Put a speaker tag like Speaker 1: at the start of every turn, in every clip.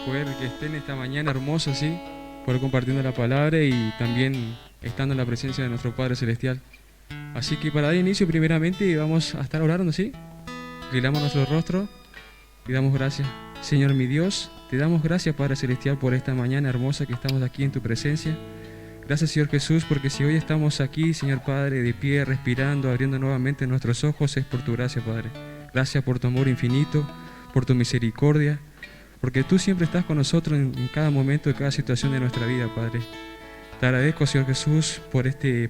Speaker 1: poder que estén esta mañana hermosa, ¿sí? Poder compartiendo la palabra y también estando en la presencia de nuestro Padre Celestial. Así que para dar inicio, primeramente vamos a estar orando, ¿sí? Inclinamos nuestro rostro y damos gracias. Señor mi Dios, te damos gracias, Padre Celestial, por esta mañana hermosa que estamos aquí en tu presencia. Gracias, Señor Jesús, porque si hoy estamos aquí, Señor Padre, de pie, respirando, abriendo nuevamente nuestros ojos, es por tu gracia, Padre. Gracias por tu amor infinito, por tu misericordia, porque tú siempre estás con nosotros en cada momento, en cada situación de nuestra vida, Padre. Te agradezco, Señor Jesús, por este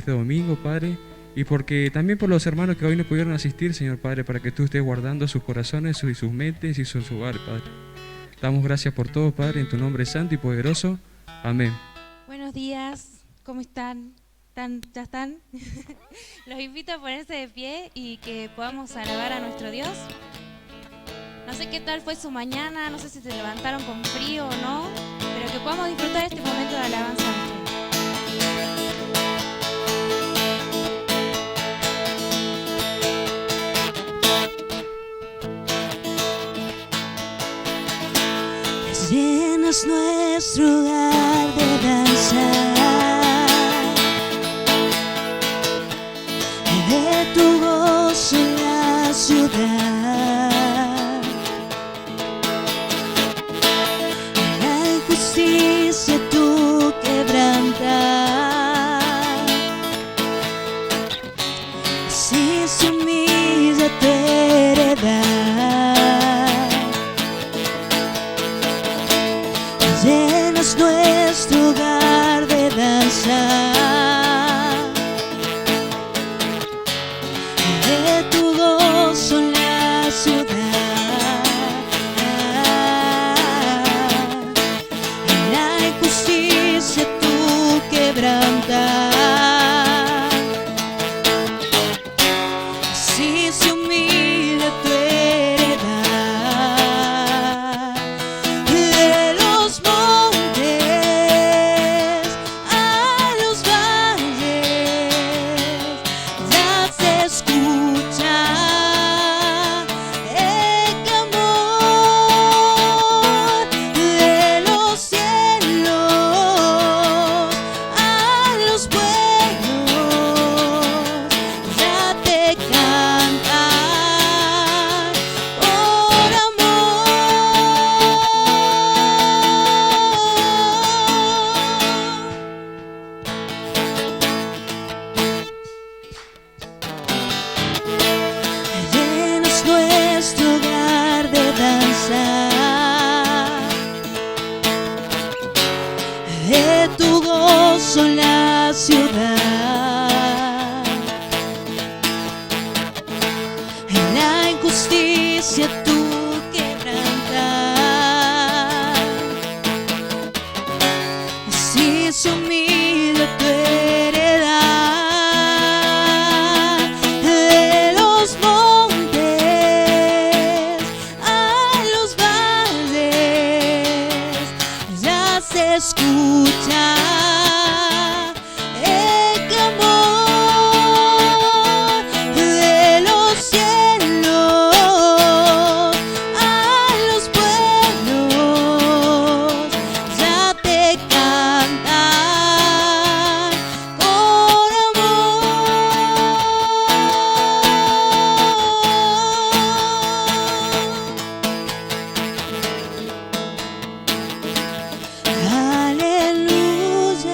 Speaker 1: domingo, Padre, y porque también por los hermanos que hoy no pudieron asistir, Señor Padre, para que tú estés guardando sus corazones y sus mentes y sus hogares, Padre. Damos gracias por todo, Padre, en tu nombre santo y poderoso. Amén.
Speaker 2: Buenos días, ¿cómo están? ¿Ya están? Los invito a ponerse de pie y que podamos alabar a nuestro Dios. No sé qué tal fue su mañana, no sé si se levantaron con frío o no, pero que podamos disfrutar este momento de alabanza a nuestro Dios.
Speaker 3: Llenas nuestro hogar de danza, de tu gozo en la ciudad. La injusticia tú quebrantas, así se humilla tu heredad. Llenas nuestro hogar de danza, de tu gozo en la ciudad. En la injusticia tú quebrantas, así se humilla tu heredad. De los montes a los valles ya se escucha el clamor. De los cielos a los pueblos ya te cantan por amor. Llenas nuestro hogar de danza, de tu gozo en la ciudad. En la injusticia tú quebrantas, así se humilla tu heredad. De los montes a los valles ya se escucha el clamor. De los cielos a los pueblos ya te cantan por amor. Aleluya.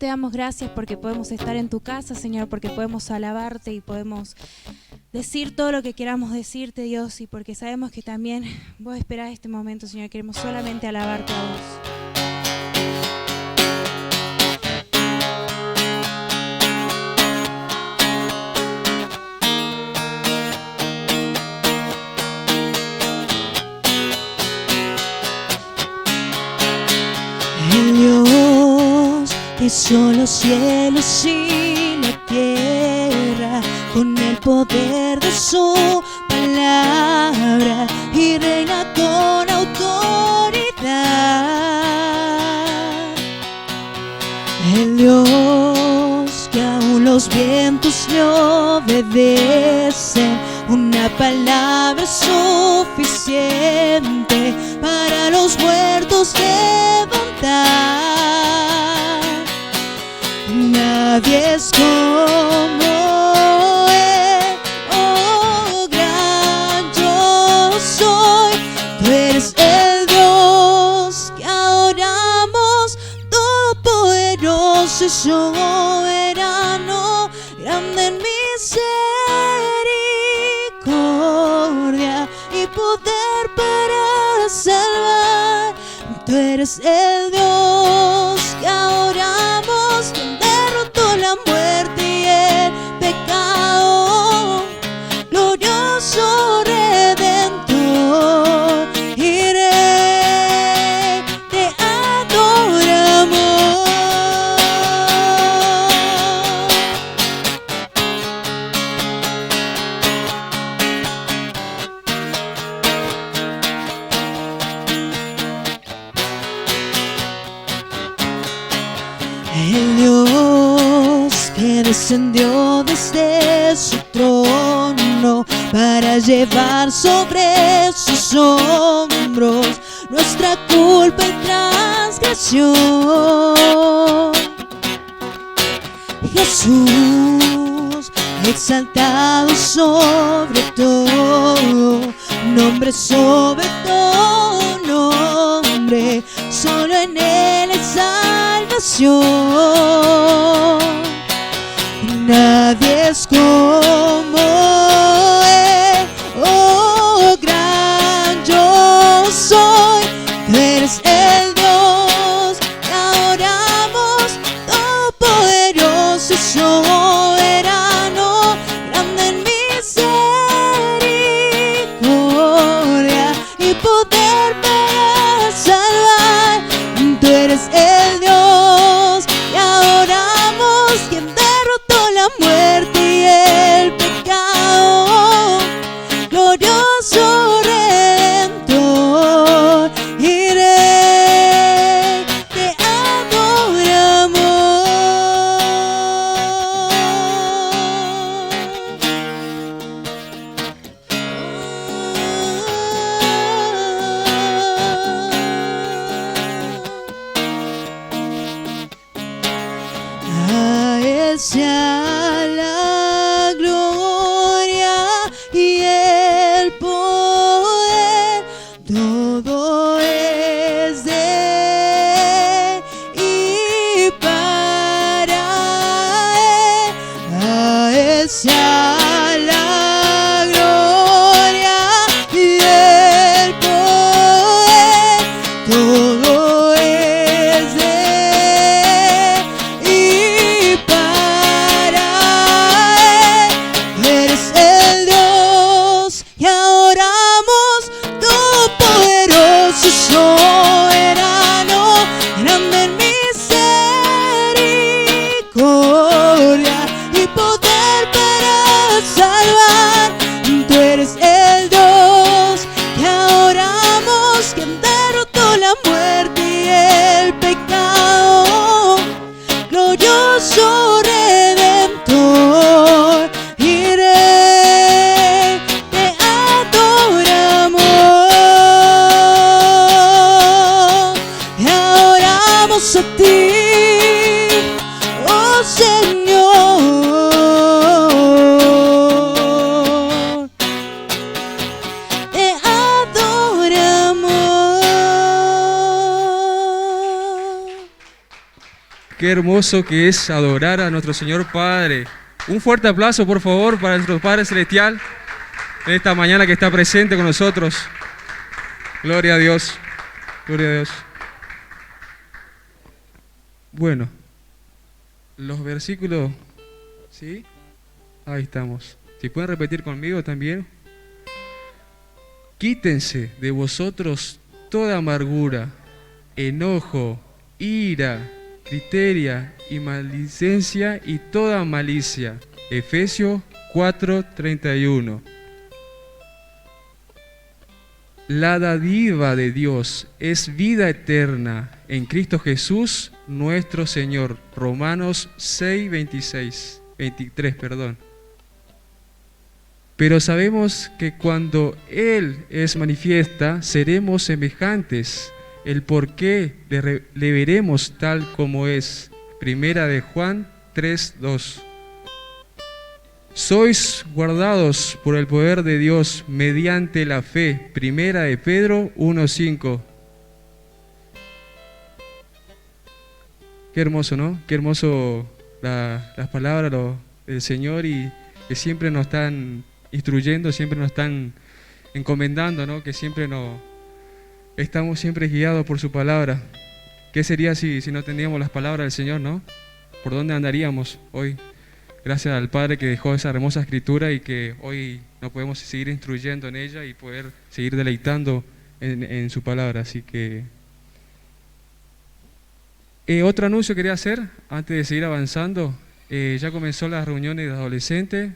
Speaker 2: te damos gracias porque podemos estar en tu casa, Señor, porque podemos alabarte y podemos decir todo lo que queramos decirte, Dios, y porque sabemos que también vos esperás este momento, Señor. Queremos solamente alabarte a vos.
Speaker 3: El Dios que hizo los cielos y la tierra con el poder de su palabra y reina con autoridad. El Dios que aún los vientos le obedecen, una palabra suficiente para los muertos levantar. Nadie es como Él, oh gran yo soy. Tú eres el Dios que adoramos, todopoderoso y soberano, grande en misericordia y poder para salvar. Tú eres el Dios que adoramos, quien derrotó la muerte y el pecado, glorioso Redentor y Rey, te adoramos. El Dios que descendió desde su trono para llevar sobre sus hombros nuestra culpa y transgresión. Jesús, exaltado sobre todo nombre, sobre todo nombre, solo en Él es salvación. Nadie es como Él, oh gran yo soy. Tú eres el Dios que adoramos, todopoderoso y soberano, grande en misericordia y poder para salvar. Tú eres el Dios que adoramos, quien derrotó la muerte y el pecado, glorioso Redentor y Rey, te a Él sea la gloria y el poder, todo es de Él y para Él. A Él sea la gloria y el poder, todo es de Él y para Él. Tú eres el Dios que adoramos, todopoderoso y soberano, grande en misericordia y poder para
Speaker 1: Qué hermoso que es adorar a nuestro Señor Padre. Un fuerte aplauso, por favor, para nuestro Padre Celestial en esta mañana que está presente con nosotros. Gloria a Dios. Gloria a Dios. Bueno, los versículos, ¿sí? Ahí estamos. Si pueden repetir conmigo también. Quítense de vosotros toda amargura, enojo, ira, griteria y maledicencia y toda malicia. Efesios 4:31. La dádiva de Dios es vida eterna en Cristo Jesús nuestro Señor. Romanos 6:23, perdón. Pero sabemos que cuando Él es manifiesta, seremos semejantes. El por qué le veremos tal como es. Primera de Juan 3:2. Sois guardados por el poder de Dios mediante la fe. Primera de Pedro 1:5. Qué hermoso, ¿no? Qué hermoso las palabras del Señor y que siempre nos están instruyendo, siempre nos están encomendando, ¿no? Que siempre estamos siempre guiados por su palabra. ¿Qué sería si no teníamos las palabras del Señor, no? ¿Por dónde andaríamos hoy? Gracias al Padre que dejó esa hermosa escritura y que hoy nos podemos seguir instruyendo en ella y poder seguir deleitando en su palabra. Así que otro anuncio quería hacer antes de seguir avanzando. Ya comenzó las reuniones de adolescentes,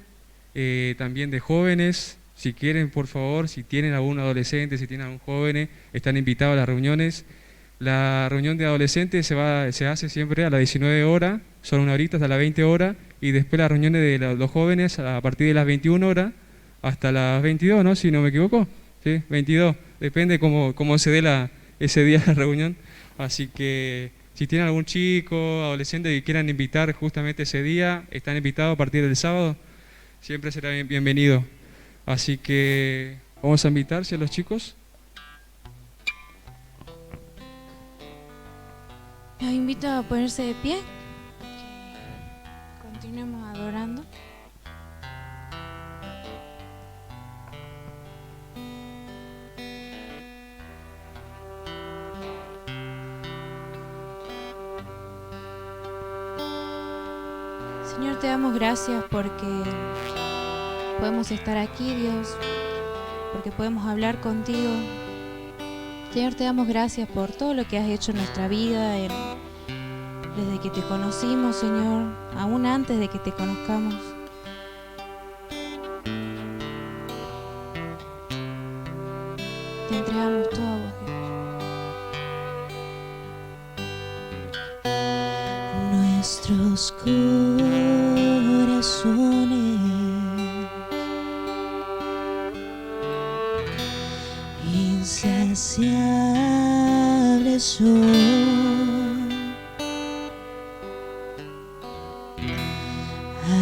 Speaker 1: también de jóvenes. Si quieren, por favor, si tienen algún adolescente, si tienen algún joven, están invitados a las reuniones. La reunión de adolescentes se hace siempre a las 19 horas, son una horita hasta las 20 horas, y después las reuniones de los jóvenes a partir de las 21 horas hasta las 22, ¿no? Si no me equivoco, ¿sí? 22, depende cómo se dé ese día la reunión. Así que si tienen algún chico, adolescente que quieran invitar justamente ese día, están invitados a partir del sábado, siempre será bienvenido. Así que vamos a invitarse a los chicos.
Speaker 2: Los invito a ponerse de pie. Continuemos adorando. Señor, te damos gracias porque podemos estar aquí, Dios, porque podemos hablar contigo. Señor, te damos gracias por todo lo que has hecho en nuestra vida, desde que te conocimos, Señor, aún antes de que te conozcamos. Te entregamos todo a vos, Dios.
Speaker 3: Nuestros corazones insaciables son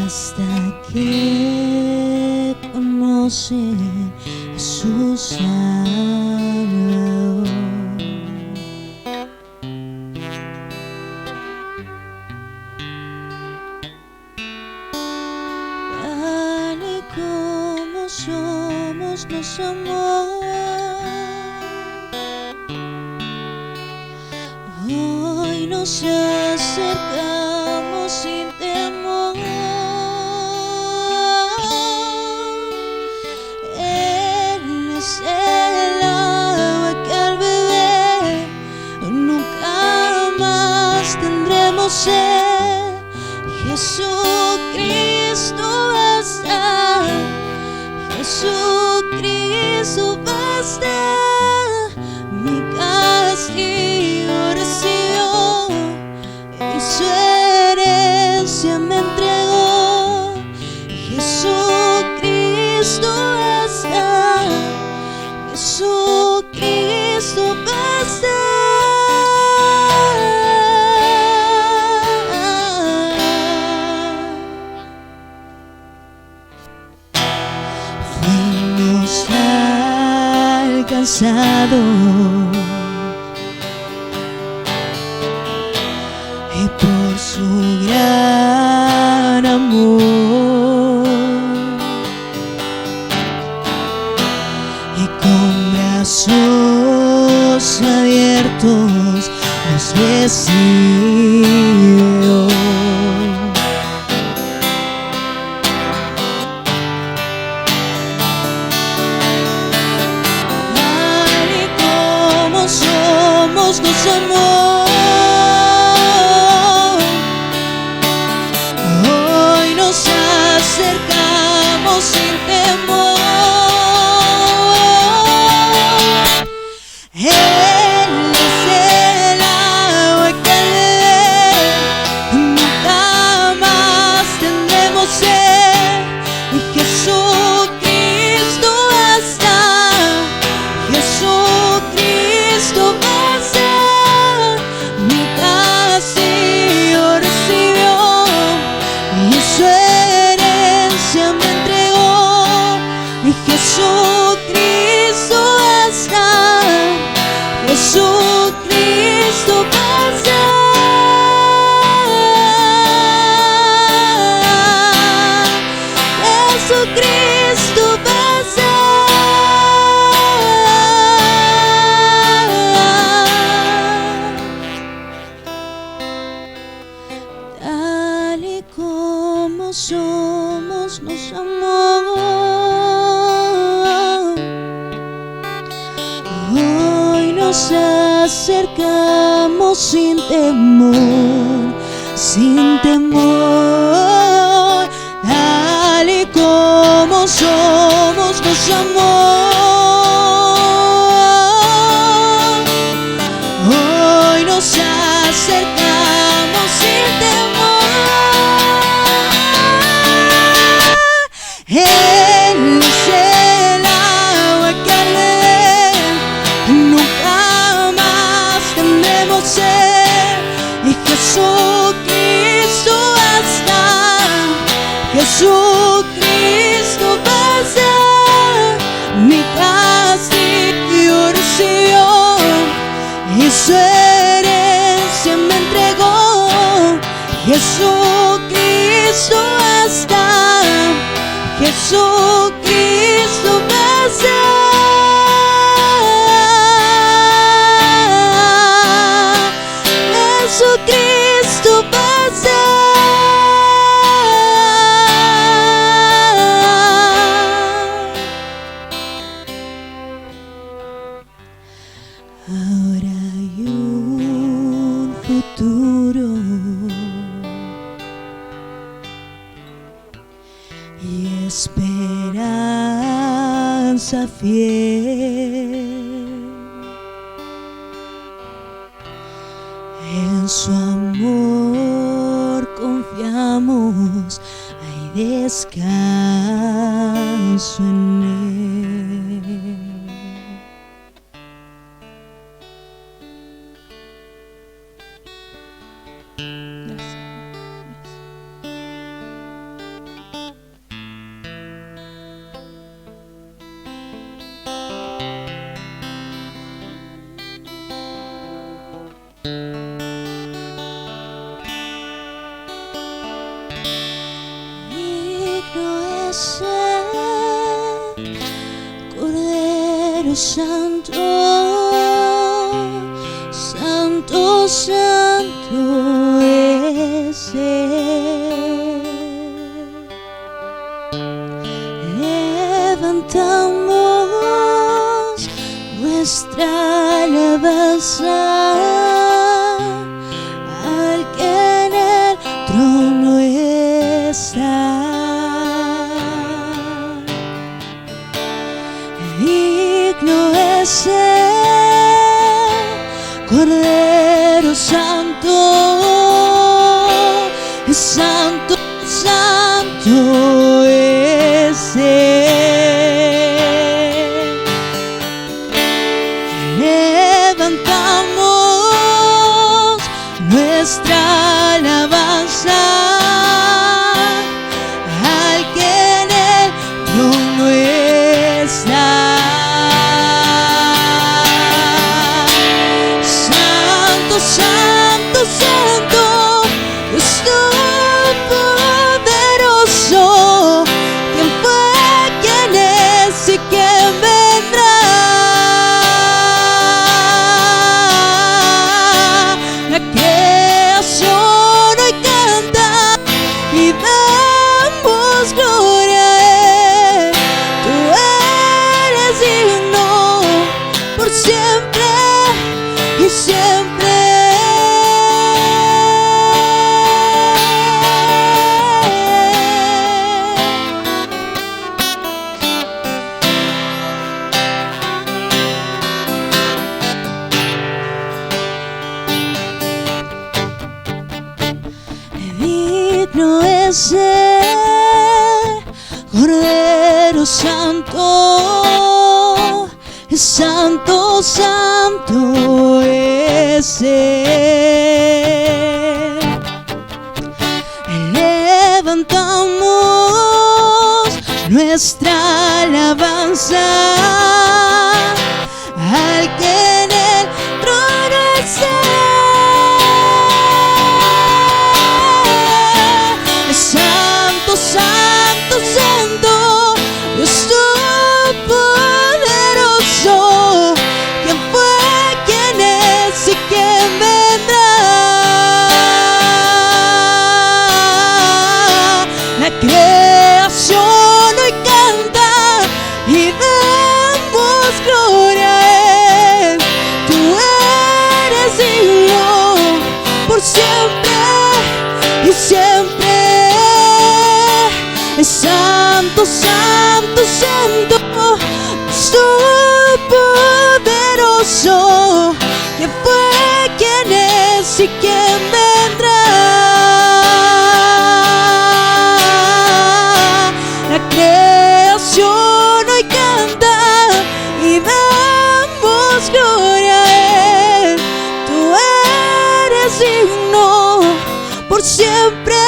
Speaker 3: hasta que conocen a su Salvador. Tal y como somos, nos amó. Hoy nos acercamos sin temor. Él es el agua que al beber nunca más tendremos sed. Jesucristo basta, Jesucristo basta. Mi castigo recibió y su herencia me entregó. Jesucristo basta, Jesucristo basta. Fuimos alcanzados y por recibe. Tal y como somos nos amó. Hoy nos acercamos sin temor. Él es el agua que nunca más tendremos sed. Y Jesucristo basta, Jesucristo basta. Mi castigo recibió y su herencia me entregó. Y Jesucristo basta, Jesucristo basta. Jesucristo basta. Tal y como somos nos amó. Hoy nos acercamos sin temor, sin temor. Tal y como somos nos amó. Hoy nos acercamos sin temor. Él es el agua que al beber nunca más tendremos sed. Y Jesucristo basta, Jesucristo basta. Mi castigo recibió y su herencia me entregó. Jesucristo basta, Jesucristo basta. Jesucristo basta. Ahora hay un futuro y esperanza fiel. En su amor confiamos, hay descanso en él. Digno es el Cordero Santo, Santo, Santo es Él. Levantamos nuestra alabanza al que en el trono está. Digno es el Cordero Santo, Santo, Santo es Él. Levantamos nuestra alabanza al que en el trono está. Cordero Santo, Santo, Santo es Él. Levantamos nuestra alabanza al que en el trono está. Santo, Santo, Santo, Dios Todopoderoso, ¿quién fue, quién es y quién vendrá? La creación hoy canta y damos gloria a Él. Tú eres digno por siempre y siempre. Santo, Santo, Santo, Todopoderoso, ¿quién fue, quién es y quién vendrá? La creación hoy canta y damos gloria a Él. Tú eres digno por siempre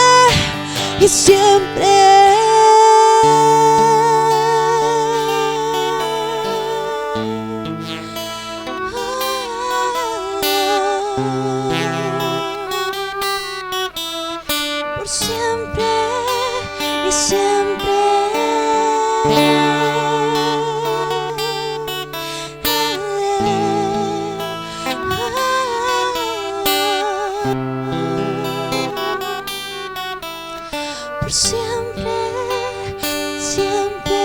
Speaker 3: y siempre. Por siempre y siempre. Por siempre, siempre.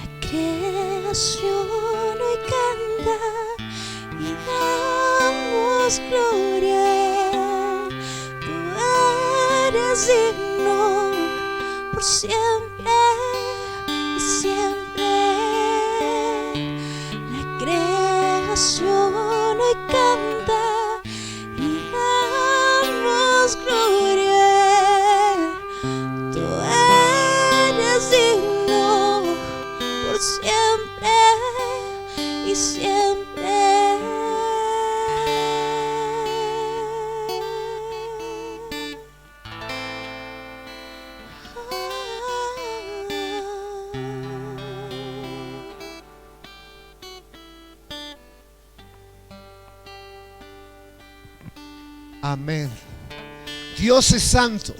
Speaker 3: La creación hoy canta y damos gloria a Él. Eres digno por siempre y siempre. La creación hoy canta y damos gloria a Él. Tú eres digno por siempre y siempre.
Speaker 4: Amén. Dios es santo.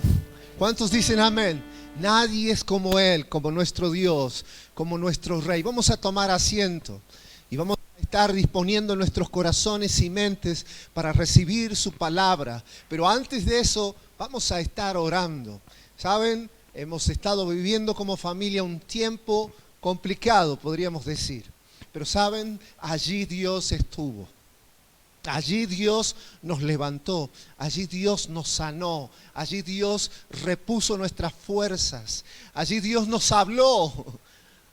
Speaker 4: ¿Cuántos dicen amén? Nadie es como Él, como nuestro Dios, como nuestro Rey. Vamos a tomar asiento y vamos a estar disponiendo nuestros corazones y mentes para recibir su palabra. Pero antes de eso, vamos a estar orando. ¿Saben? Hemos estado viviendo como familia un tiempo complicado, podríamos decir. Pero ¿saben? Allí Dios estuvo. Allí Dios nos levantó, allí Dios nos sanó, allí Dios repuso nuestras fuerzas, allí Dios nos habló,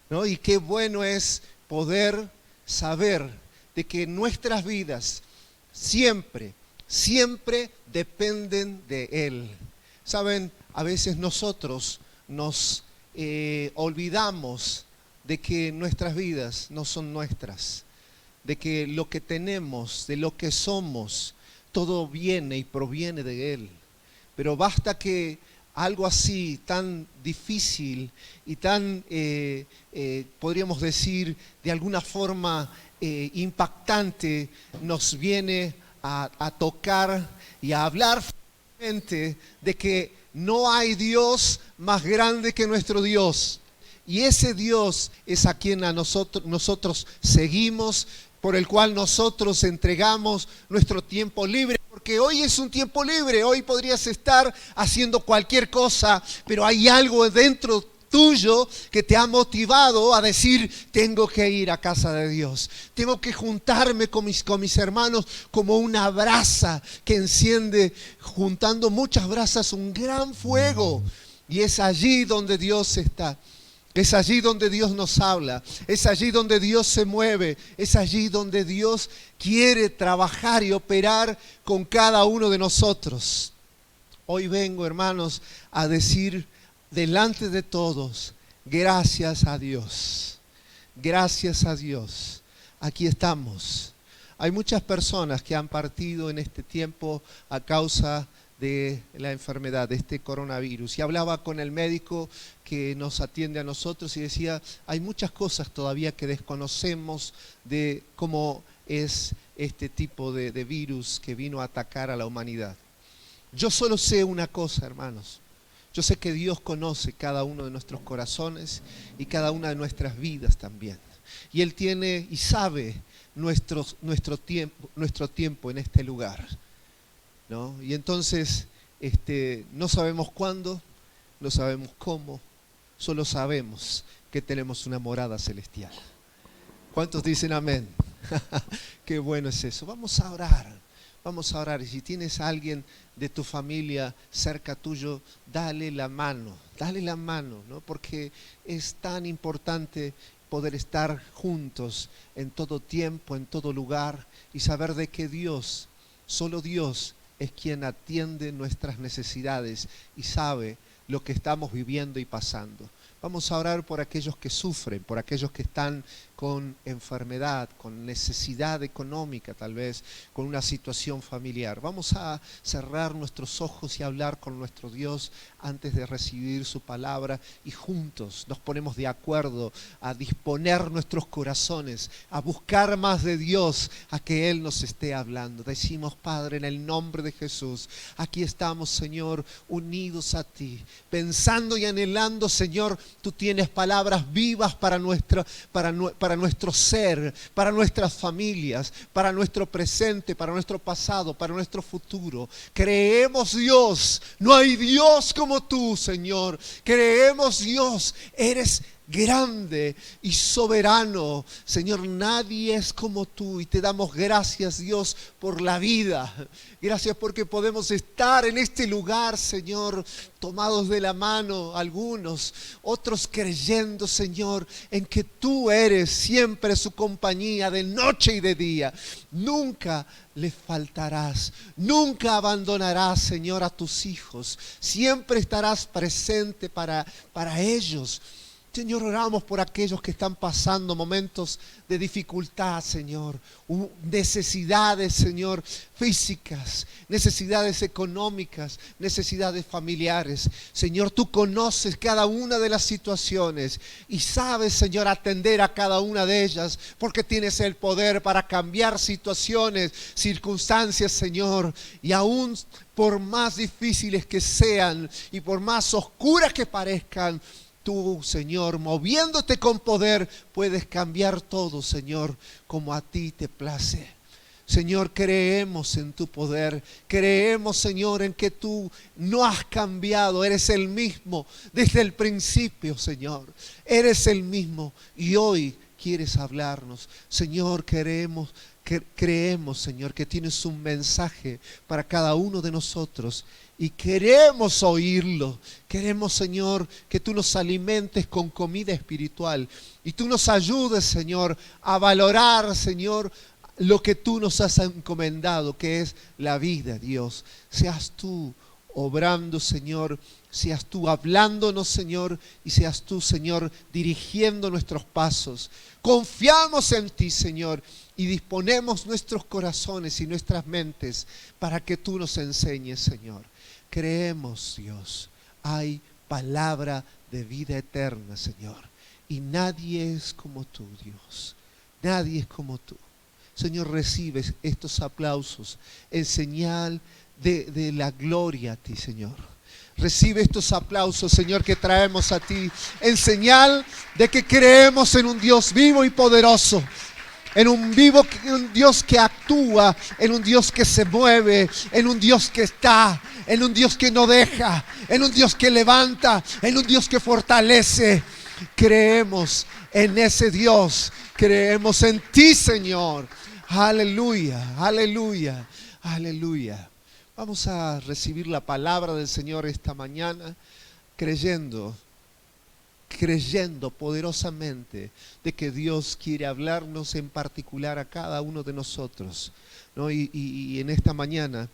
Speaker 4: ¿no? Y qué bueno es poder saber de que nuestras vidas siempre, siempre dependen de Él. Saben, a veces nosotros nos olvidamos de que nuestras vidas no son nuestras, de que lo que tenemos, de lo que somos, todo viene y proviene de Él. Pero basta que algo así tan difícil y tan, podríamos decir, de alguna forma impactante, nos viene a tocar y a hablar fuertemente de que no hay Dios más grande que nuestro Dios. Y ese Dios es a quien nosotros seguimos, por el cual nosotros entregamos nuestro tiempo libre, porque hoy es un tiempo libre, hoy podrías estar haciendo cualquier cosa, pero hay algo dentro tuyo que te ha motivado a decir, tengo que ir a casa de Dios, tengo que juntarme con mis hermanos como una brasa que enciende, juntando muchas brasas, un gran fuego. Y es allí donde Dios está. Es allí donde Dios nos habla, es allí donde Dios se mueve, es allí donde Dios quiere trabajar y operar con cada uno de nosotros. Hoy vengo, hermanos, a decir delante de todos, gracias a Dios, gracias a Dios. Aquí estamos. Hay muchas personas que han partido en este tiempo a causa de la enfermedad, de este coronavirus. Y hablaba con el médico que nos atiende a nosotros y decía, hay muchas cosas todavía que desconocemos de cómo es este tipo de virus que vino a atacar a la humanidad. Yo solo sé una cosa, hermanos. Yo sé que Dios conoce cada uno de nuestros corazones y cada una de nuestras vidas también. Y Él tiene y sabe nuestro tiempo en este lugar, ¿no? Y entonces no sabemos cuándo, no sabemos cómo, solo sabemos que tenemos una morada celestial. ¿Cuántos dicen amén? Qué bueno es eso. Vamos a orar. Vamos a orar. Y si tienes a alguien de tu familia cerca tuyo, dale la mano, ¿no? Porque es tan importante poder estar juntos en todo tiempo, en todo lugar, y saber de que Dios, solo Dios, es quien atiende nuestras necesidades y sabe lo que estamos viviendo y pasando. Vamos a orar por aquellos que sufren, por aquellos que están con enfermedad, con necesidad económica tal vez, con una situación familiar. Vamos a cerrar nuestros ojos y hablar con nuestro Dios antes de recibir su palabra, y juntos nos ponemos de acuerdo a disponer nuestros corazones, a buscar más de Dios, a que Él nos esté hablando. Decimos, Padre, en el nombre de Jesús, aquí estamos, Señor, unidos a ti, pensando y anhelando, Señor, tú tienes palabras vivas para nuestro ser, para nuestras familias, para nuestro presente, para nuestro pasado, para nuestro futuro. Creemos, Dios, no hay Dios como tú, Señor. Creemos, Dios, eres grande y soberano, Señor, nadie es como tú, y te damos gracias, Dios, por la vida. Gracias porque podemos estar en este lugar, Señor, tomados de la mano algunos, otros creyendo, Señor, en que tú eres siempre su compañía de noche y de día. Nunca les faltarás, nunca abandonarás, Señor, a tus hijos. Siempre estarás presente para ellos. Señor, oramos por aquellos que están pasando momentos de dificultad, Señor, necesidades, Señor, físicas, necesidades económicas, necesidades familiares. Señor, tú conoces cada una de las situaciones y sabes, Señor, atender a cada una de ellas, porque tienes el poder para cambiar situaciones, circunstancias, Señor, y aún por más difíciles que sean y por más oscuras que parezcan, tú, Señor, moviéndote con poder, puedes cambiar todo, Señor, como a ti te place. Señor, creemos en tu poder, creemos, Señor, en que tú no has cambiado, eres el mismo desde el principio, Señor, eres el mismo y hoy quieres hablarnos. Señor, creemos, Señor, que tienes un mensaje para cada uno de nosotros y queremos oírlo. Queremos, Señor, que tú nos alimentes con comida espiritual y tú nos ayudes, Señor, a valorar, Señor, lo que tú nos has encomendado, que es la vida, Dios. Seas tú obrando, Señor, seas tú hablándonos, Señor, y seas tú, Señor, dirigiendo nuestros pasos. Confiamos en ti, Señor, y disponemos nuestros corazones y nuestras mentes para que tú nos enseñes, Señor. Creemos, Dios, hay palabra de vida eterna, Señor, y nadie es como tú, Dios. Nadie es como tú. Señor, recibe estos aplausos en señal de la gloria a ti, Señor. Recibe estos aplausos, Señor, que traemos a ti en señal de que creemos en un Dios vivo y poderoso, en un Dios que actúa, en un Dios que se mueve, en un Dios que está, en un Dios que no deja, en un Dios que levanta, en un Dios que fortalece. Creemos en ese Dios, creemos en ti, Señor. Aleluya, aleluya, aleluya. Vamos a recibir la palabra del Señor esta mañana, creyendo poderosamente de que Dios quiere hablarnos en particular a cada uno de nosotros, ¿no? Y en esta mañana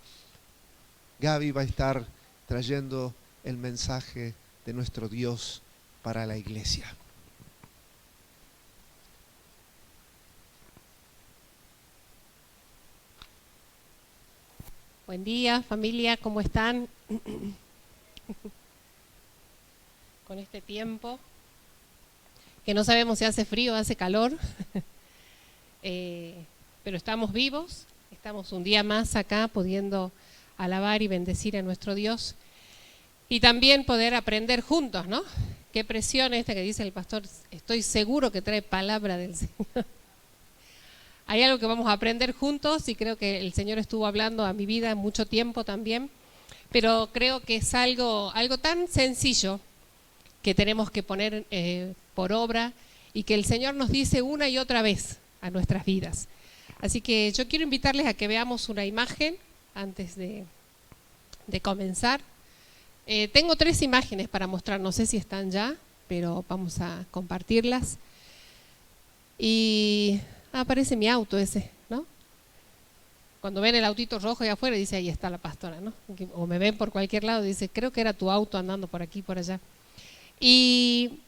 Speaker 4: Gaby va a estar trayendo el mensaje de nuestro Dios para la iglesia.
Speaker 5: Buen día, familia, ¿cómo están? Con este tiempo, que no sabemos si hace frío o hace calor, pero estamos vivos, estamos un día más acá pudiendo alabar y bendecir a nuestro Dios y también poder aprender juntos, ¿no? Qué presión esta que dice el pastor, estoy seguro que trae palabra del Señor. Hay algo que vamos a aprender juntos y creo que el Señor estuvo hablando a mi vida mucho tiempo también, pero creo que es algo tan sencillo que tenemos que poner por obra y que el Señor nos dice una y otra vez a nuestras vidas. Así que yo quiero invitarles a que veamos una imagen antes de comenzar. Tengo 3 imágenes para mostrar, no sé si están ya, pero vamos a compartirlas. Y aparece mi auto ese, ¿no? Cuando ven el autito rojo ahí afuera, dice, ahí está la pastora, ¿no? O me ven por cualquier lado, dice, creo que era tu auto andando por aquí, por allá. Y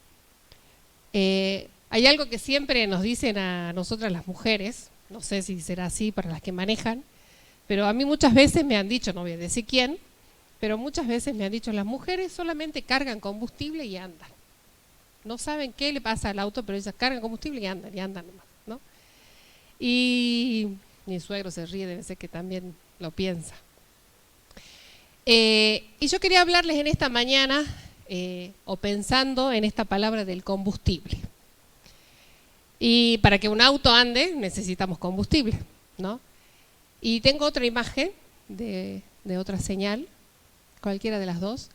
Speaker 5: hay algo que siempre nos dicen a nosotras las mujeres, no sé si será así para las que manejan, pero a mí muchas veces me han dicho, no voy a decir quién, pero muchas veces me han dicho, las mujeres solamente cargan combustible y andan. No saben qué le pasa al auto, pero ellas cargan combustible y andan nomás, ¿no? Y mi suegro se ríe, debe ser que también lo piensa. Y yo quería hablarles en esta mañana, o pensando en esta palabra del combustible. Y para que un auto ande necesitamos combustible, ¿no? Y tengo otra imagen de otra señal, cualquiera de las dos.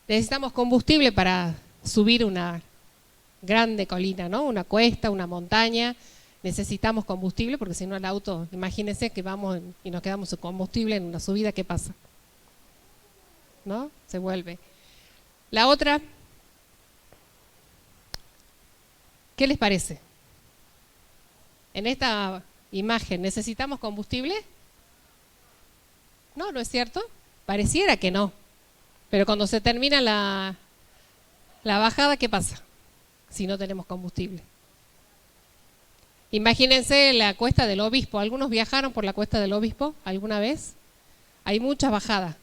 Speaker 5: Necesitamos combustible para subir una grande colina, ¿no? Una cuesta, una montaña. Necesitamos combustible porque si no el auto, imagínense que vamos y nos quedamos sin combustible en una subida, ¿qué pasa? ¿No? Se vuelve. La otra, ¿qué les parece? En esta imagen, ¿necesitamos combustible? No, ¿no es cierto? Pareciera que no. Pero cuando se termina la bajada, ¿qué pasa? Si no tenemos combustible. Imagínense la Cuesta del Obispo. ¿Algunos viajaron por la Cuesta del Obispo alguna vez? Hay muchas bajadas.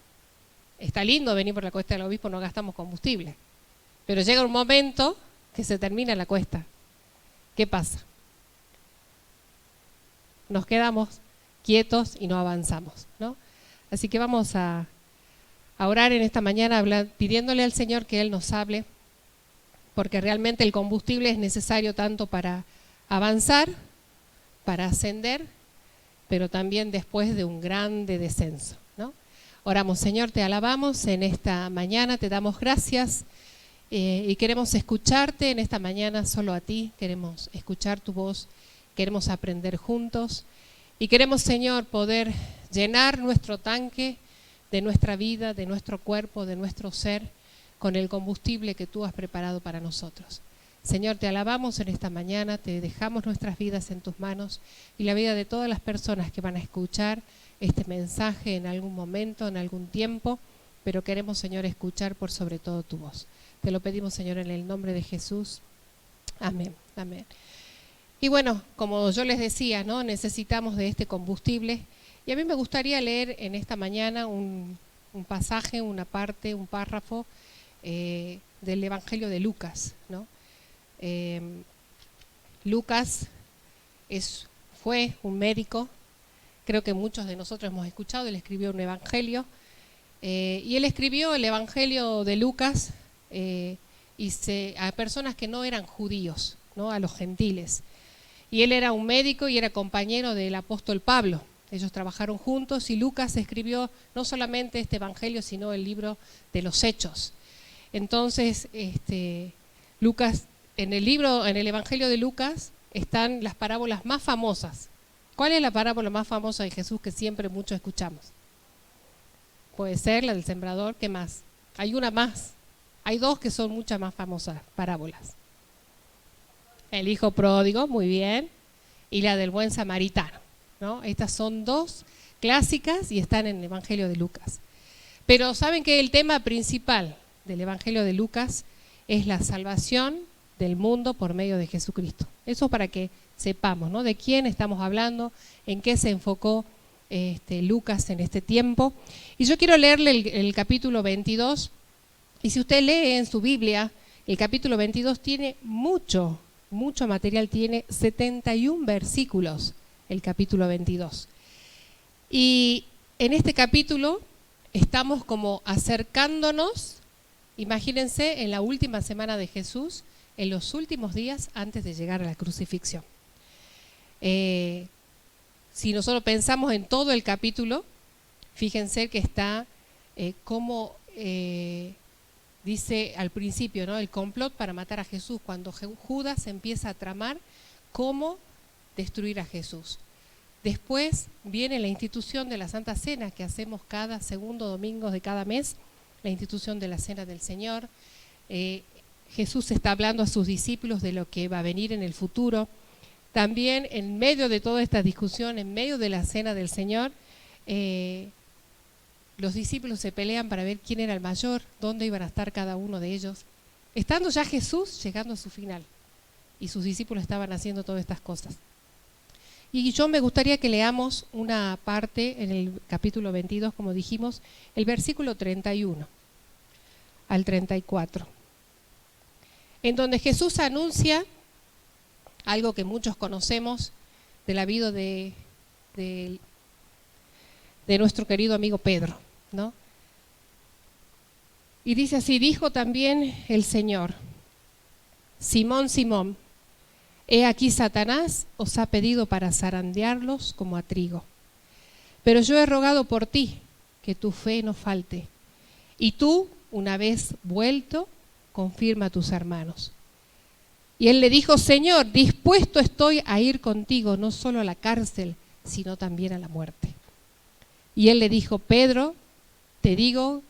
Speaker 5: Está lindo venir por la Cuesta del Obispo, no gastamos combustible. Pero llega un momento que se termina la cuesta. ¿Qué pasa? Nos quedamos quietos y no avanzamos, ¿no? Así que vamos a orar en esta mañana, pidiéndole al Señor que Él nos hable, porque realmente el combustible es necesario tanto para avanzar, para ascender, pero también después de un grande descenso, ¿no? Oramos, Señor, te alabamos en esta mañana, te damos gracias y queremos escucharte en esta mañana solo a ti, queremos escuchar tu voz, queremos aprender juntos y queremos, Señor, poder llenar nuestro tanque de nuestra vida, de nuestro cuerpo, de nuestro ser, con el combustible que tú has preparado para nosotros. Señor, te alabamos en esta mañana, te dejamos nuestras vidas en tus manos y la vida de todas las personas que van a escuchar este mensaje en algún momento, en algún tiempo, pero queremos, Señor, escuchar por sobre todo tu voz. Te lo pedimos, Señor, en el nombre de Jesús. Amén, amén. Y bueno, como yo les decía, ¿no? Necesitamos de este combustible y a mí me gustaría leer en esta mañana un pasaje, una parte, un párrafo del Evangelio de Lucas, ¿no? Lucas fue un médico, creo que muchos de nosotros hemos escuchado, él escribió un evangelio, y él escribió el Evangelio de Lucas a personas que no eran judíos, ¿no? A los gentiles. y él era un médico y era compañero del apóstol Pablo. Ellos trabajaron juntos y Lucas escribió no solamente este evangelio, sino el libro de los Hechos. Entonces, Lucas, en el evangelio de Lucas están las parábolas más famosas. ¿Cuál es la parábola más famosa de Jesús que siempre muchos escuchamos? Puede ser la del sembrador. ¿Qué más? Hay una más. Hay dos que son muchas más famosas parábolas. El hijo pródigo, muy bien, y la del buen samaritano, ¿no? Estas son dos clásicas y están en el evangelio de Lucas. Pero saben que el tema principal del evangelio de Lucas es la salvación del mundo por medio de Jesucristo. Eso para que sepamos, ¿no?, de quién estamos hablando, en qué se enfocó Lucas en este tiempo. Y yo quiero leerle el capítulo 22, y si usted lee en su Biblia, el capítulo 22 tiene mucho material, tiene 71 versículos, el capítulo 22. Y en este capítulo estamos como acercándonos, imagínense, en la última semana de Jesús, en los últimos días antes de llegar a la crucifixión. Si nosotros pensamos en todo el capítulo, fíjense que está como dice al principio, ¿no?, el complot para matar a Jesús, cuando Judas empieza a tramar cómo destruir a Jesús. Después viene la institución de la Santa Cena, que hacemos cada segundo domingo de cada mes, la institución de la Cena del Señor. Jesús está hablando a sus discípulos de lo que va a venir en el futuro. También en medio de toda esta discusión, en medio de la Cena del Señor, los discípulos se pelean para ver quién era el mayor, dónde iban a estar cada uno de ellos. Estando ya Jesús llegando a su final, y sus discípulos estaban haciendo todas estas cosas. Y yo me gustaría que leamos una parte en el capítulo 22, como dijimos, el versículo 31 al 34, en donde Jesús anuncia algo que muchos conocemos de la vida de nuestro querido amigo Pedro, ¿no? Y dice así: dijo también el Señor: Simón, Simón, he aquí Satanás os ha pedido para zarandearlos como a trigo. Pero yo he rogado por ti, que tu fe no falte. Y tú, una vez vuelto, confirma a tus hermanos. Y él le dijo: Señor, dispuesto estoy a ir contigo, no solo a la cárcel, sino también a la muerte. Y él le dijo: Pedro, te digo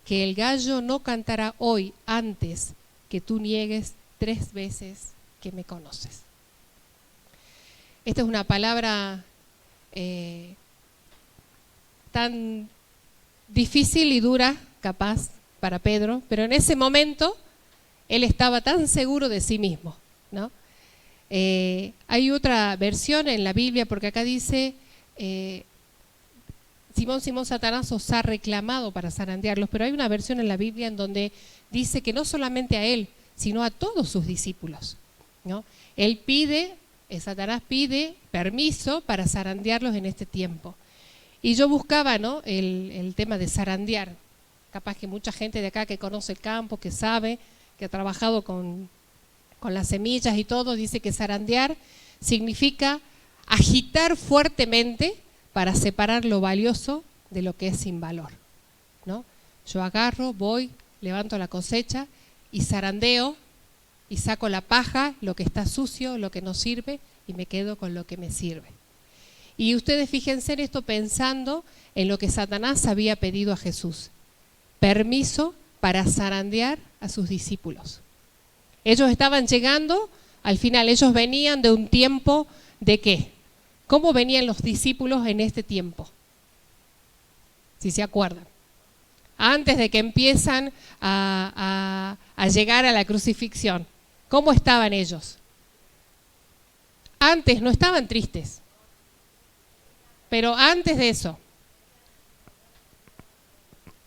Speaker 5: que el gallo no cantará hoy antes que tú niegues 3 veces que me conoces. Esta es una palabra tan difícil y dura, capaz, para Pedro, pero en ese momento él estaba tan seguro de sí mismo, ¿no? Hay otra versión en la Biblia, porque acá dice: Simón, Simón, Satanás os ha reclamado para zarandearlos, pero hay una versión en la Biblia en donde dice que no solamente a él, sino a todos sus discípulos, ¿no? Él pide, Satanás pide permiso para zarandearlos en este tiempo. Y yo buscaba, ¿no?, el tema de zarandear. Capaz que mucha gente de acá que conoce el campo, que sabe, que ha trabajado con las semillas y todo, dice que zarandear significa agitar fuertemente para separar lo valioso de lo que es sin valor, ¿no? Yo agarro, voy, levanto la cosecha y zarandeo y saco la paja, lo que está sucio, lo que no sirve, y me quedo con lo que me sirve. Y ustedes fíjense en esto pensando en lo que Satanás había pedido a Jesús: permiso para zarandear a sus discípulos. Ellos estaban llegando al final, ellos venían de un tiempo de ¿qué? ¿Cómo venían los discípulos en este tiempo? Si se acuerdan. Antes de que empiezan a llegar a la crucifixión, ¿cómo estaban ellos? Antes no estaban tristes, pero antes de eso,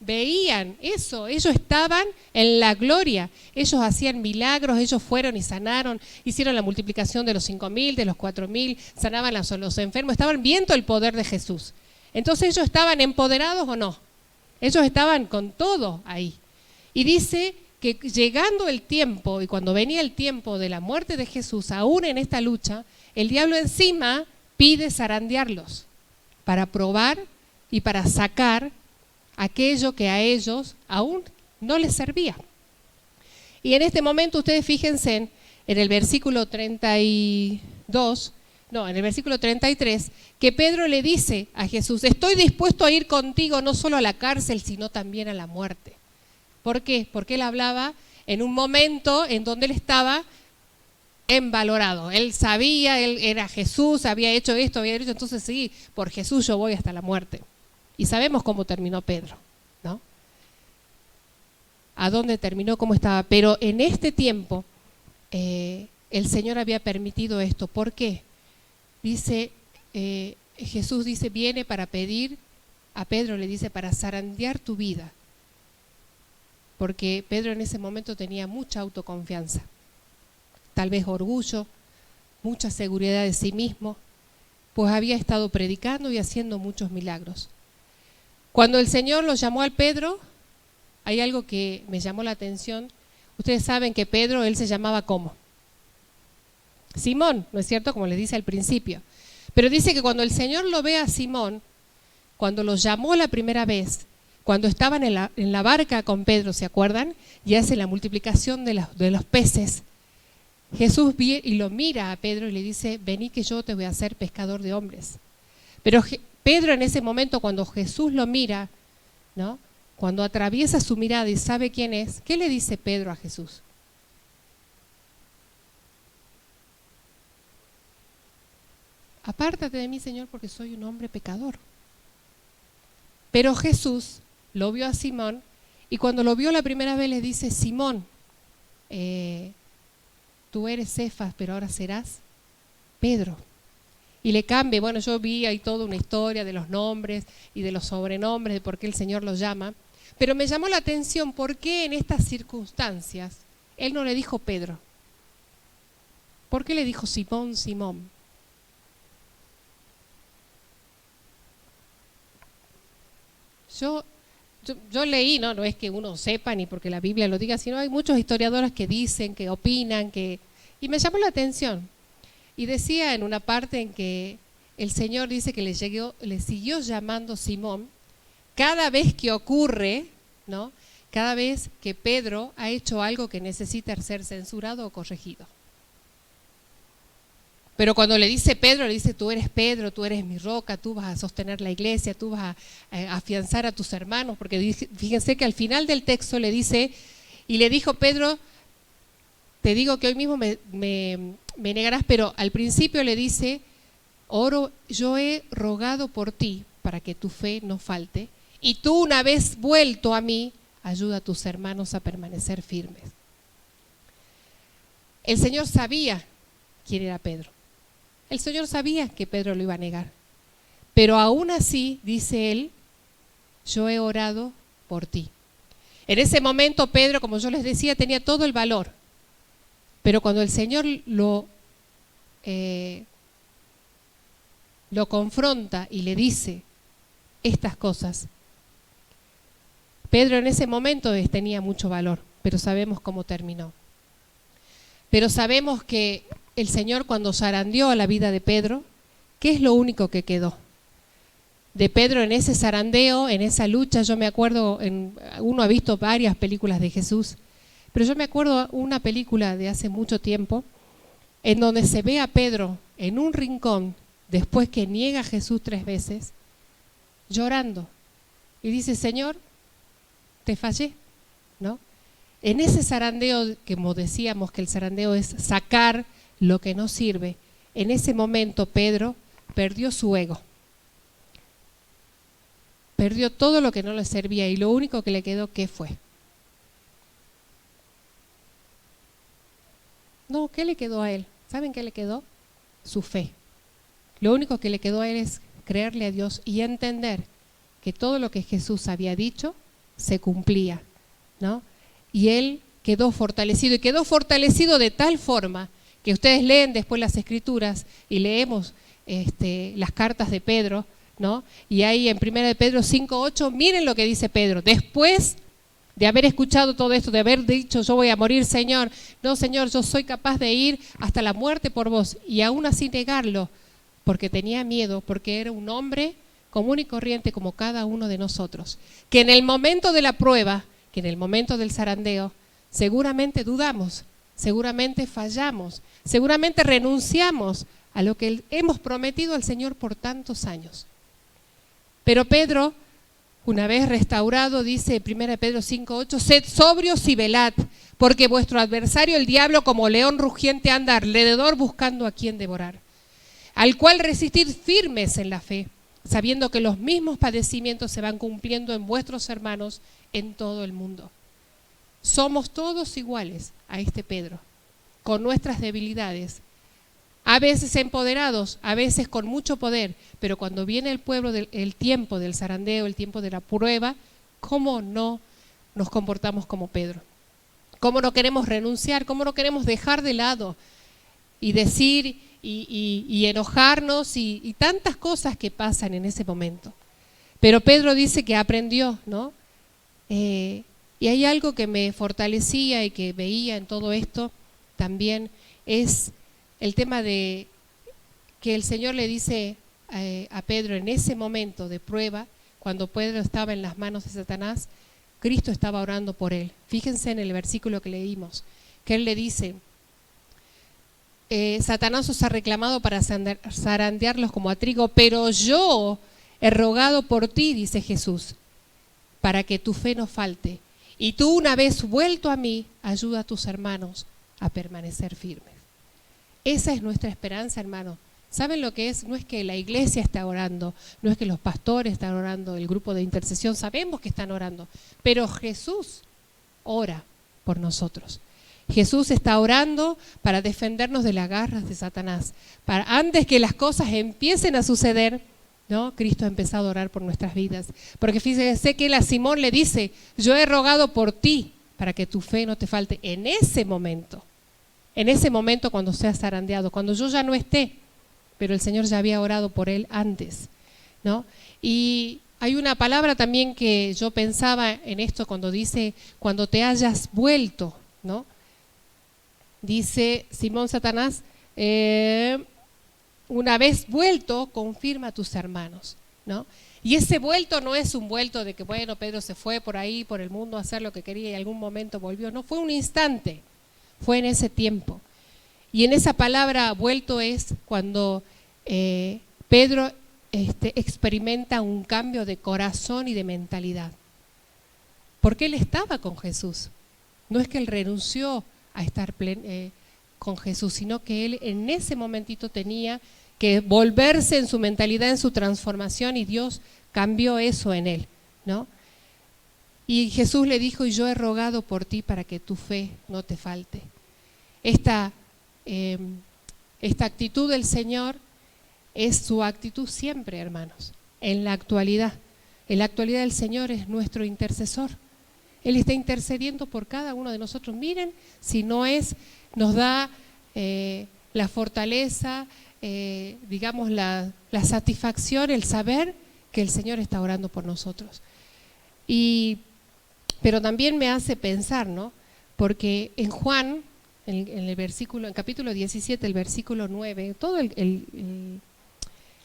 Speaker 5: veían eso, ellos estaban en la gloria, ellos hacían milagros, ellos fueron y sanaron, hicieron la multiplicación de los 5.000, de los 4.000, sanaban a los enfermos, estaban viendo el poder de Jesús. Entonces ellos estaban empoderados o no, ellos estaban con todo ahí. Y dice que llegando el tiempo, y cuando venía el tiempo de la muerte de Jesús, aún en esta lucha, el diablo encima pide zarandearlos para probar y para sacar aquello que a ellos aún no les servía. Y en este momento ustedes fíjense en el versículo 32, en el versículo 33, que Pedro le dice a Jesús, estoy dispuesto a ir contigo no solo a la cárcel, sino también a la muerte. ¿Por qué? Porque él hablaba en un momento en donde él estaba envalorado. Él sabía, él era Jesús, había hecho esto, había hecho, entonces sí, por Jesús yo voy hasta la muerte. Y sabemos cómo terminó Pedro, ¿no? A dónde terminó, cómo estaba. Pero en este tiempo el Señor había permitido esto. ¿Por qué? Dice, Jesús dice, viene para pedir, a Pedro le dice, para zarandear tu vida. Porque Pedro en ese momento tenía mucha autoconfianza, tal vez orgullo, mucha seguridad de sí mismo, pues había estado predicando y haciendo muchos milagros. Cuando el Señor lo llamó al Pedro, hay algo que me llamó la atención. Ustedes saben que Pedro, él se llamaba ¿cómo? Simón, ¿no es cierto? Como les dice al principio. Pero dice que cuando el Señor lo ve a Simón, cuando lo llamó la primera vez, cuando estaban en la barca con Pedro, ¿se acuerdan? Y hace la multiplicación de los peces. Jesús viene y lo mira a Pedro y le dice, vení que yo te voy a hacer pescador de hombres. Pero Pedro en ese momento, cuando Jesús lo mira, ¿no? Cuando atraviesa su mirada y sabe quién es, ¿qué le dice Pedro a Jesús? Apártate de mí, Señor, porque soy un hombre pecador. Pero Jesús lo vio a Simón y cuando lo vio la primera vez le dice, Simón, tú eres Cefas, pero ahora serás Pedro. Y le cambia, bueno, yo vi ahí toda una historia de los nombres y de los sobrenombres, de por qué el Señor los llama. Pero me llamó la atención por qué en estas circunstancias Él no le dijo Pedro. ¿Por qué le dijo Simón, Simón? Yo leí, no es que uno sepa ni porque la Biblia lo diga, sino hay muchos historiadores que dicen, que opinan, y me llamó la atención. Y decía en una parte en que el Señor dice que le siguió llamando Simón cada vez que ocurre, ¿no? Cada vez que Pedro ha hecho algo que necesita ser censurado o corregido. Pero cuando le dice Pedro, le dice, tú eres Pedro, tú eres mi roca, tú vas a sostener la iglesia, tú vas a afianzar a tus hermanos, porque fíjense que al final del texto le dice, y le dijo Pedro, te digo que hoy mismo me negarás, pero al principio le dice, yo he rogado por ti para que tu fe no falte, y tú una vez vuelto a mí, ayuda a tus hermanos a permanecer firmes. El Señor sabía quién era Pedro. El Señor sabía que Pedro lo iba a negar. Pero aún así, dice él, yo he orado por ti. En ese momento Pedro, como yo les decía, tenía todo el valor. Pero cuando el Señor lo confronta y le dice estas cosas, Pedro en ese momento tenía mucho valor, pero sabemos cómo terminó. Pero sabemos que el Señor cuando zarandeó a la vida de Pedro, ¿qué es lo único que quedó? De Pedro en ese zarandeo, en esa lucha, yo me acuerdo, uno ha visto varias películas de Jesús, pero yo me acuerdo una película de hace mucho tiempo, en donde se ve a Pedro en un rincón, después que niega a Jesús 3 veces, llorando, y dice, Señor, te fallé, ¿no? En ese zarandeo, como decíamos que el zarandeo es sacar lo que no sirve, en ese momento Pedro perdió su ego, perdió todo lo que no le servía y lo único que le quedó, ¿qué fue? No, ¿qué le quedó a él? ¿Saben qué le quedó? Su fe. Lo único que le quedó a él es creerle a Dios y entender que todo lo que Jesús había dicho se cumplía, ¿no? Y él quedó fortalecido, y quedó fortalecido de tal forma que ustedes leen después las Escrituras y leemos las cartas de Pedro, ¿no? Y ahí en 1 de Pedro 5:8, miren lo que dice Pedro. Después de haber escuchado todo esto, de haber dicho yo voy a morir, Señor. No, Señor, yo soy capaz de ir hasta la muerte por vos. Y aún así negarlo, porque tenía miedo, porque era un hombre común y corriente como cada uno de nosotros. Que en el momento de la prueba, que en el momento del zarandeo, seguramente dudamos, seguramente fallamos, seguramente renunciamos a lo que hemos prometido al Señor por tantos años. Pero Pedro, una vez restaurado, dice 1 Pedro 5:8, sed sobrios y velad, porque vuestro adversario el diablo como león rugiente anda alrededor buscando a quien devorar, al cual resistid firmes en la fe, sabiendo que los mismos padecimientos se van cumpliendo en vuestros hermanos en todo el mundo. Somos todos iguales a este Pedro, con nuestras debilidades, a veces empoderados, a veces con mucho poder, pero cuando viene el tiempo del zarandeo, el tiempo de la prueba, ¿cómo no nos comportamos como Pedro? ¿Cómo no queremos renunciar? ¿Cómo no queremos dejar de lado y decir y enojarnos y tantas cosas que pasan en ese momento? Pero Pedro dice que aprendió, ¿no? Y hay algo que me fortalecía y que veía en todo esto también, es el tema de que el Señor le dice a Pedro en ese momento de prueba, cuando Pedro estaba en las manos de Satanás, Cristo estaba orando por él. Fíjense en el versículo que leímos, que él le dice, Satanás os ha reclamado para zarandearlos como a trigo, pero yo he rogado por ti, dice Jesús, para que tu fe no falte. Y tú, una vez vuelto a mí, ayuda a tus hermanos a permanecer firmes. Esa es nuestra esperanza, hermano. ¿Saben lo que es? No es que la iglesia está orando, no es que los pastores están orando, el grupo de intercesión, sabemos que están orando, pero Jesús ora por nosotros. Jesús está orando para defendernos de las garras de Satanás. Antes que las cosas empiecen a suceder, ¿no? Cristo ha empezado a orar por nuestras vidas. Porque fíjense que él a Simón le dice, yo he rogado por ti para que tu fe no te falte. En ese momento cuando seas zarandeado, cuando yo ya no esté, pero el Señor ya había orado por él antes, ¿no? Y hay una palabra también que yo pensaba en esto cuando dice, cuando te hayas vuelto, ¿no? Dice Simón Satanás, una vez vuelto, confirma a tus hermanos, ¿no? Y ese vuelto no es un vuelto de que, bueno, Pedro se fue por ahí, por el mundo a hacer lo que quería y en algún momento volvió. No, fue un instante, fue en ese tiempo. Y en esa palabra vuelto es cuando Pedro experimenta un cambio de corazón y de mentalidad. Porque él estaba con Jesús. No es que él renunció a estar con Jesús, sino que él en ese momentito tenía que volverse en su mentalidad, en su transformación, y Dios cambió eso en él, ¿no? Y Jesús le dijo, y yo he rogado por ti para que tu fe no te falte. Esta actitud del Señor es su actitud siempre, hermanos, en la actualidad. En la actualidad el Señor es nuestro intercesor. Él está intercediendo por cada uno de nosotros. Miren, si no es, nos da la fortaleza, digamos la satisfacción, el saber que el Señor está orando por nosotros. Pero también me hace pensar, ¿no? Porque en Juan, en capítulo 17, el versículo 9, todo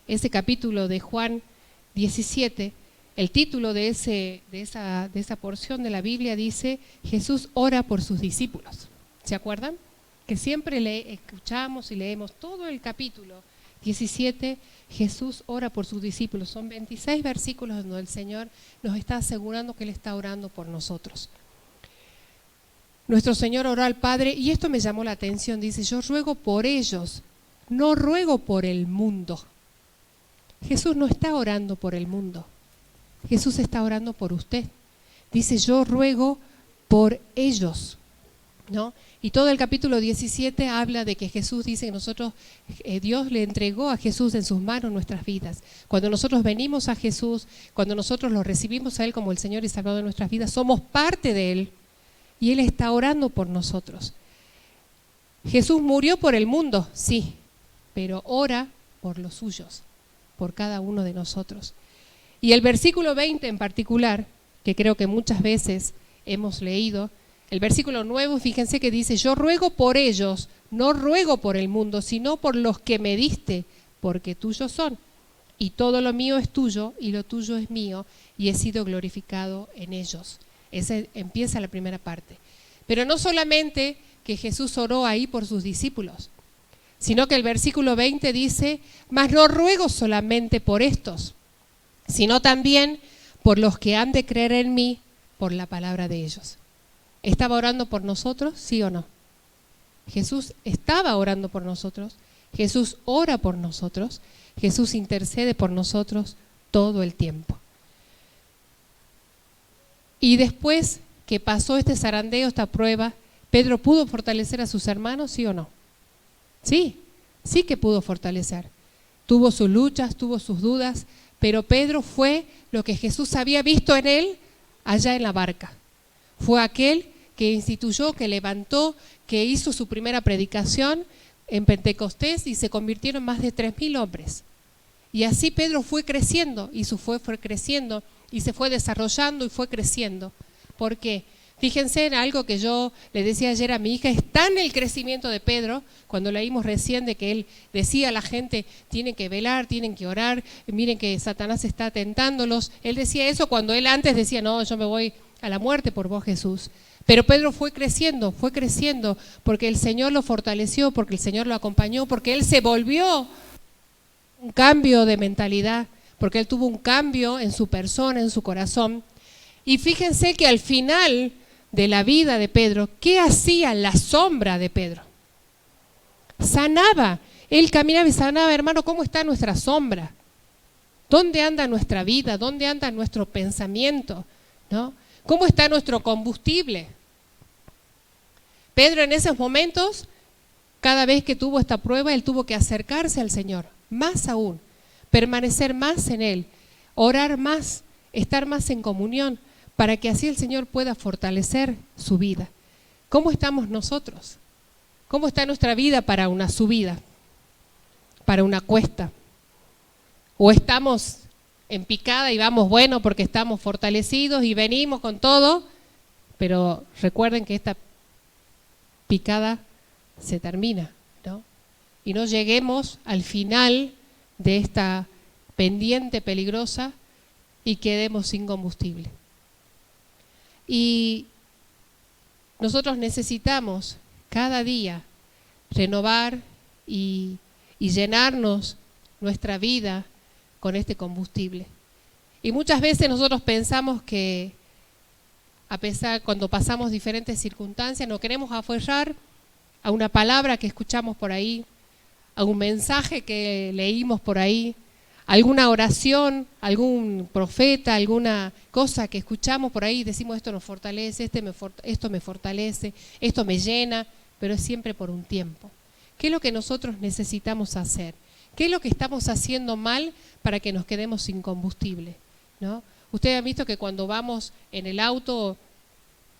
Speaker 5: ese capítulo de Juan 17, el título de esa porción de la Biblia dice, Jesús ora por sus discípulos. ¿Se acuerdan? Que siempre escuchamos y leemos todo el capítulo 17, Jesús ora por sus discípulos. Son 26 versículos donde el Señor nos está asegurando que Él está orando por nosotros. Nuestro Señor oró al Padre, y esto me llamó la atención, dice, yo ruego por ellos, no ruego por el mundo. Jesús no está orando por el mundo, Jesús está orando por usted. Dice, yo ruego por ellos, ¿no? Y todo el capítulo 17 habla de que Jesús dice que Dios le entregó a Jesús en sus manos nuestras vidas. Cuando nosotros venimos a Jesús, cuando nosotros lo recibimos a Él como el Señor y Salvador de nuestras vidas, somos parte de Él. Y Él está orando por nosotros. Jesús murió por el mundo, sí, pero ora por los suyos, por cada uno de nosotros. Y el versículo 20 en particular, que creo que muchas veces hemos leído. El versículo 9, fíjense que dice, yo ruego por ellos, no ruego por el mundo, sino por los que me diste, porque tuyos son. Y todo lo mío es tuyo, y lo tuyo es mío, y he sido glorificado en ellos. Esa empieza la primera parte. Pero no solamente que Jesús oró ahí por sus discípulos, sino que el versículo 20 dice, mas no ruego solamente por estos, sino también por los que han de creer en mí por la palabra de ellos. ¿Estaba orando por nosotros, sí o no? Jesús estaba orando por nosotros, Jesús ora por nosotros, Jesús intercede por nosotros todo el tiempo. Y después que pasó este zarandeo, esta prueba, ¿Pedro pudo fortalecer a sus hermanos, sí o no? Sí, sí que pudo fortalecer. Tuvo sus luchas, tuvo sus dudas, pero Pedro fue lo que Jesús había visto en él allá en la barca. Fue aquel que instituyó, que levantó, que hizo su primera predicación en Pentecostés y se convirtieron más de 3.000 hombres. Y así Pedro fue creciendo y fue creciendo y se fue desarrollando y fue creciendo. ¿Por qué? Fíjense en algo que yo le decía ayer a mi hija, está en el crecimiento de Pedro, cuando leímos recién de que él decía a la gente, tienen que velar, tienen que orar, miren que Satanás está tentándolos. Él decía eso cuando él antes decía, no, yo me voy a la muerte por vos, Jesús. Pero Pedro fue creciendo porque el Señor lo fortaleció, porque el Señor lo acompañó, porque él se volvió un cambio de mentalidad, porque él tuvo un cambio en su persona, en su corazón. Y fíjense que al final de la vida de Pedro, ¿qué hacía la sombra de Pedro? Sanaba. Él caminaba y sanaba. Hermano, ¿cómo está nuestra sombra? ¿Dónde anda nuestra vida? ¿Dónde anda nuestro pensamiento? ¿No? ¿Cómo está nuestro combustible? Pedro en esos momentos, cada vez que tuvo esta prueba, él tuvo que acercarse al Señor, más aún, permanecer más en Él, orar más, estar más en comunión, para que así el Señor pueda fortalecer su vida. ¿Cómo estamos nosotros? ¿Cómo está nuestra vida para una subida, para una cuesta? ¿O estamos en picada y vamos bueno porque estamos fortalecidos y venimos con todo? Pero recuerden que esta picada se termina, ¿no? Y no lleguemos al final de esta pendiente peligrosa y quedemos sin combustible. Y nosotros necesitamos cada día renovar y llenarnos nuestra vida con este combustible. Y muchas veces nosotros pensamos que a pesar, cuando pasamos diferentes circunstancias, nos queremos aferrar a una palabra que escuchamos por ahí, a un mensaje que leímos por ahí, alguna oración, algún profeta, alguna cosa que escuchamos por ahí, decimos esto nos fortalece, esto me fortalece, esto me llena, pero es siempre por un tiempo. ¿Qué es lo que nosotros necesitamos hacer? ¿Qué es lo que estamos haciendo mal para que nos quedemos sin combustible? ¿No? Ustedes han visto que cuando vamos en el auto,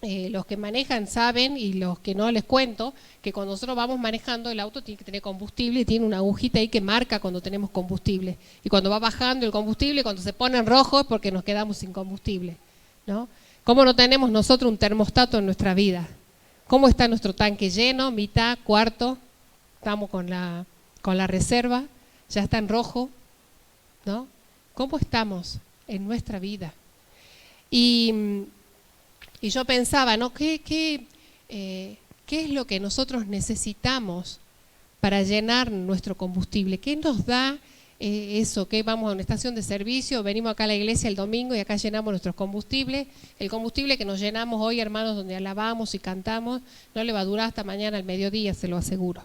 Speaker 5: los que manejan saben, y los que no les cuento, que cuando nosotros vamos manejando el auto tiene que tener combustible y tiene una agujita ahí que marca cuando tenemos combustible. Y cuando va bajando el combustible, cuando se pone en rojo es porque nos quedamos sin combustible, ¿no? ¿Cómo no tenemos nosotros un termostato en nuestra vida? ¿Cómo está nuestro tanque lleno, mitad, cuarto? Estamos con la reserva, ya está en rojo, ¿no? ¿Cómo estamos en nuestra vida? Y yo pensaba, ¿no? ¿Qué es lo que nosotros necesitamos para llenar nuestro combustible? ¿Qué nos da eso? Que vamos a una estación de servicio, venimos acá a la iglesia el domingo y acá llenamos nuestros combustibles. El combustible que nos llenamos hoy, hermanos, donde alabamos y cantamos, no le va a durar hasta mañana al mediodía, se lo aseguro,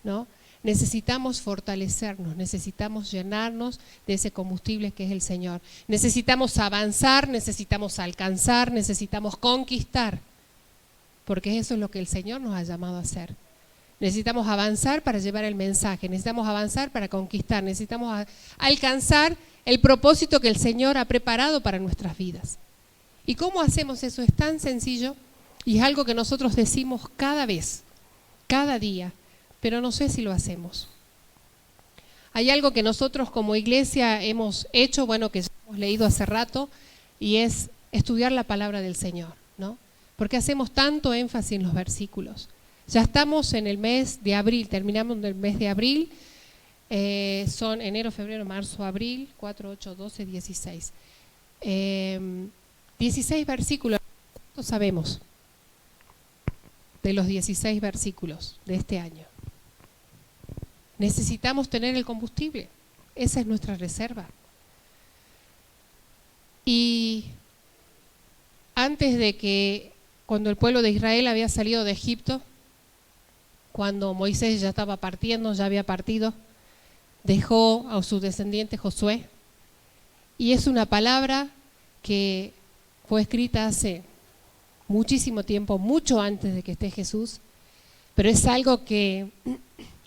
Speaker 5: ¿no? Necesitamos fortalecernos, necesitamos llenarnos de ese combustible que es el Señor. Necesitamos avanzar, necesitamos alcanzar, necesitamos conquistar, porque eso es lo que el Señor nos ha llamado a hacer. Necesitamos avanzar para llevar el mensaje, necesitamos avanzar para conquistar, necesitamos alcanzar el propósito que el Señor ha preparado para nuestras vidas. ¿Y cómo hacemos eso? Es tan sencillo y es algo que nosotros decimos cada vez, cada día, pero no sé si lo hacemos. Hay algo que nosotros como iglesia hemos hecho, bueno, que ya hemos leído hace rato, y es estudiar la palabra del Señor, ¿no? ¿Por qué hacemos tanto énfasis en los versículos? Ya estamos en el mes de abril, terminamos el mes de abril, son enero, febrero, marzo, abril, 4, 8, 12, 16. 16 versículos, ¿cuánto sabemos de los 16 versículos de este año? Necesitamos tener el combustible, esa es nuestra reserva. Y antes de que, cuando el pueblo de Israel había salido de Egipto, cuando Moisés ya estaba partiendo, ya había partido, dejó a su descendiente Josué. Y es una palabra que fue escrita hace muchísimo tiempo, mucho antes de que esté Jesús, pero es algo que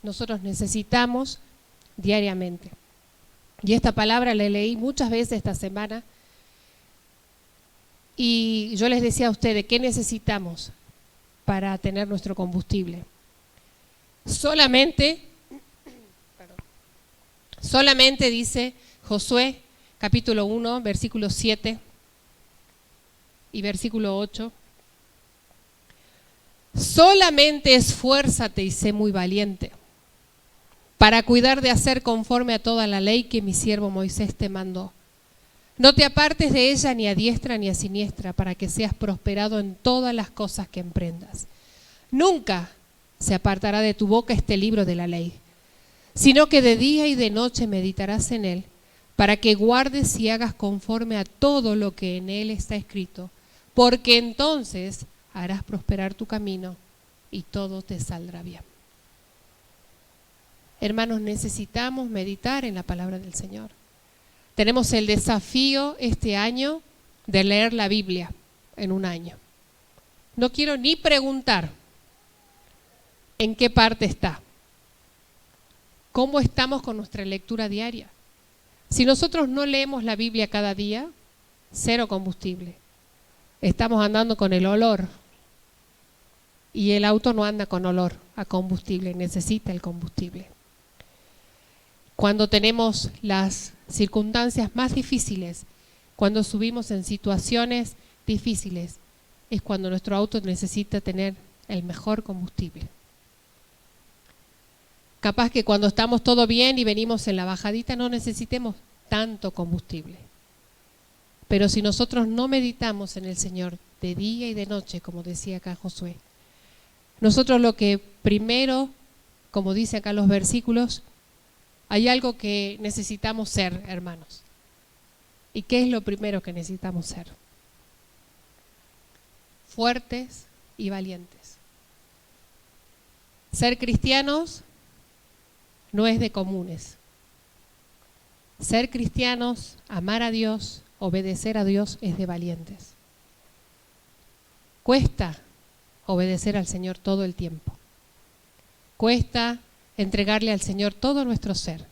Speaker 5: nosotros necesitamos diariamente. Y esta palabra la leí muchas veces esta semana y yo les decía a ustedes, ¿qué necesitamos para tener nuestro combustible? Solamente dice Josué, capítulo 1, versículo 7 y versículo 8. Solamente esfuérzate y sé muy valiente para cuidar de hacer conforme a toda la ley que mi siervo Moisés te mandó. No te apartes de ella ni a diestra ni a siniestra, para que seas prosperado en todas las cosas que emprendas. Nunca se apartará de tu boca este libro de la ley, sino que de día y de noche meditarás en él, para que guardes y hagas conforme a todo lo que en él está escrito, porque entonces harás prosperar tu camino y todo te saldrá bien. Hermanos, necesitamos meditar en la palabra del Señor. Tenemos el desafío este año de leer la Biblia en un año. No quiero ni preguntar en qué parte está. ¿Cómo estamos con nuestra lectura diaria? Si nosotros no leemos la Biblia cada día, cero combustible. Estamos andando con el olor. Y el auto no anda con olor a combustible, necesita el combustible. Cuando tenemos las circunstancias más difíciles, cuando subimos en situaciones difíciles, es cuando nuestro auto necesita tener el mejor combustible. Capaz que cuando estamos todo bien y venimos en la bajadita no necesitemos tanto combustible. Pero si nosotros no meditamos en el Señor de día y de noche, como decía acá Josué, nosotros lo que primero, como dice acá los versículos, hay algo que necesitamos ser, hermanos. ¿Y qué es lo primero que necesitamos ser? Fuertes y valientes. Ser cristianos no es de comunes. Ser cristianos, amar a Dios, obedecer a Dios es de valientes. Cuesta obedecer al Señor todo el tiempo. Cuesta entregarle al Señor todo nuestro ser.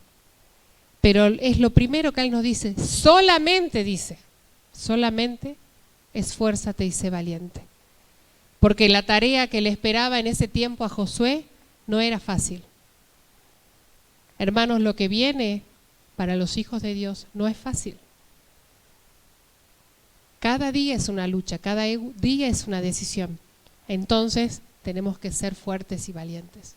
Speaker 5: Pero es lo primero que Él nos dice, solamente esfuérzate y sé valiente. Porque la tarea que le esperaba en ese tiempo a Josué no era fácil. Hermanos, lo que viene para los hijos de Dios no es fácil. Cada día es una lucha, cada día es una decisión. Entonces tenemos que ser fuertes y valientes.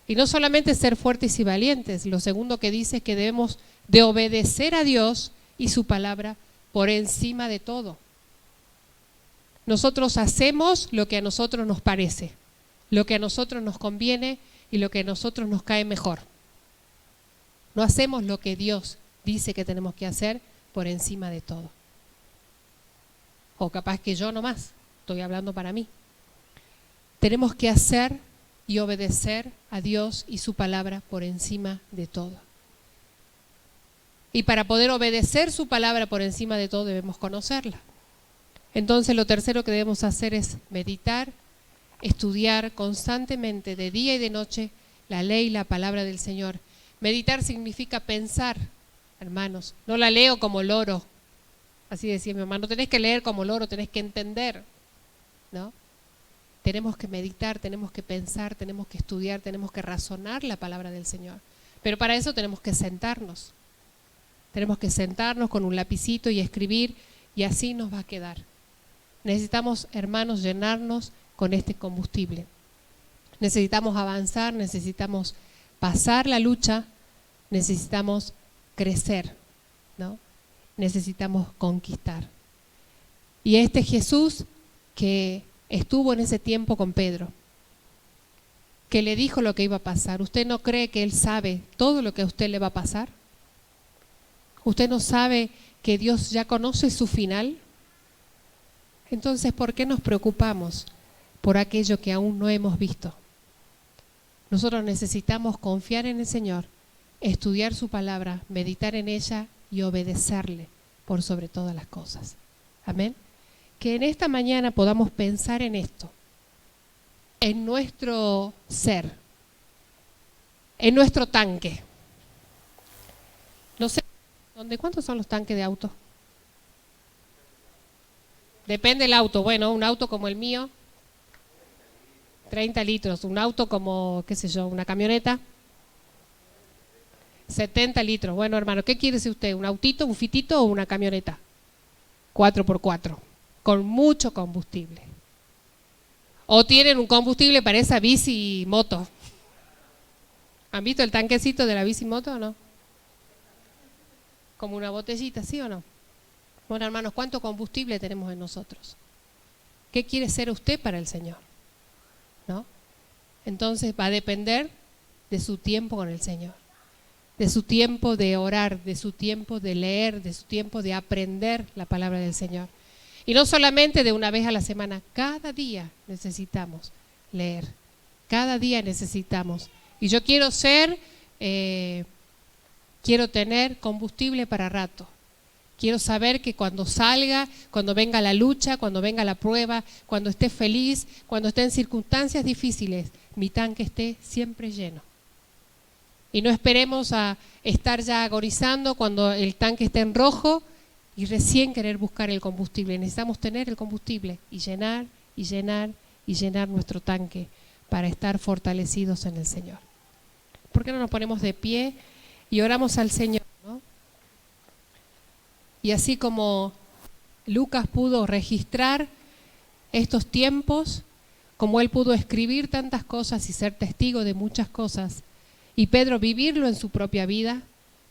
Speaker 5: Y no solamente ser fuertes y valientes, lo segundo que dice es que debemos de obedecer a Dios y su palabra por encima de todo. Nosotros hacemos lo que a nosotros nos parece, lo que a nosotros nos conviene y lo que a nosotros nos cae mejor. No hacemos lo que Dios dice que tenemos que hacer por encima de todo. O capaz que yo nomás, estoy hablando para mí. Tenemos que hacer y obedecer a Dios y su palabra por encima de todo. Y para poder obedecer su palabra por encima de todo debemos conocerla. Entonces lo tercero que debemos hacer es meditar, estudiar constantemente de día y de noche la ley y la palabra del Señor. Meditar significa pensar, hermanos. No la leo como loro. Así decía mi mamá, no tenés que leer como loro, tenés que entender, ¿no? Tenemos que meditar, tenemos que pensar, tenemos que estudiar, tenemos que razonar la palabra del Señor. Pero para eso tenemos que sentarnos. Tenemos que sentarnos con un lapicito y escribir y así nos va a quedar. Necesitamos, hermanos, llenarnos con este combustible. Necesitamos avanzar, necesitamos pasar la lucha, necesitamos crecer, ¿no? Necesitamos conquistar. Y este Jesús que estuvo en ese tiempo con Pedro, que le dijo lo que iba a pasar, ¿usted no cree que Él sabe todo lo que a usted le va a pasar? ¿Usted no sabe que Dios ya conoce su final? Entonces, ¿por qué nos preocupamos por aquello que aún no hemos visto? Nosotros necesitamos confiar en el Señor, estudiar su palabra, meditar en ella y obedecerle por sobre todas las cosas. Amén. Que en esta mañana podamos pensar en esto, en nuestro ser, en nuestro tanque. No sé, ¿cuántos son los tanques de auto? Depende del auto. Bueno, un auto como el mío, 30 litros. Un auto como, qué sé yo, una camioneta, 70 litros. Bueno, hermano, ¿qué quiere decir usted? ¿Un autito, un fitito o una camioneta? 4x4, con mucho combustible. O tienen un combustible para esa bici moto. ¿Han visto el tanquecito de la bici moto o no? Como una botellita, ¿sí o no? Bueno, hermanos, ¿cuánto combustible tenemos en nosotros? ¿Qué quiere ser usted para el Señor? ¿No? Entonces va a depender de su tiempo con el Señor, de su tiempo de orar, de su tiempo de leer, de su tiempo de aprender la palabra del Señor. Y no solamente de una vez a la semana, cada día necesitamos leer, cada día necesitamos. Y yo quiero quiero tener combustible para rato. Quiero saber que cuando salga, cuando venga la lucha, cuando venga la prueba, cuando esté feliz, cuando esté en circunstancias difíciles, mi tanque esté siempre lleno. Y no esperemos a estar ya agonizando cuando el tanque esté en rojo y recién querer buscar el combustible. Necesitamos tener el combustible y llenar y llenar y llenar nuestro tanque para estar fortalecidos en el Señor. ¿Por qué no nos ponemos de pie y oramos al Señor, ¿no? Y así como Lucas pudo registrar estos tiempos, como él pudo escribir tantas cosas y ser testigo de muchas cosas, y Pedro vivirlo en su propia vida,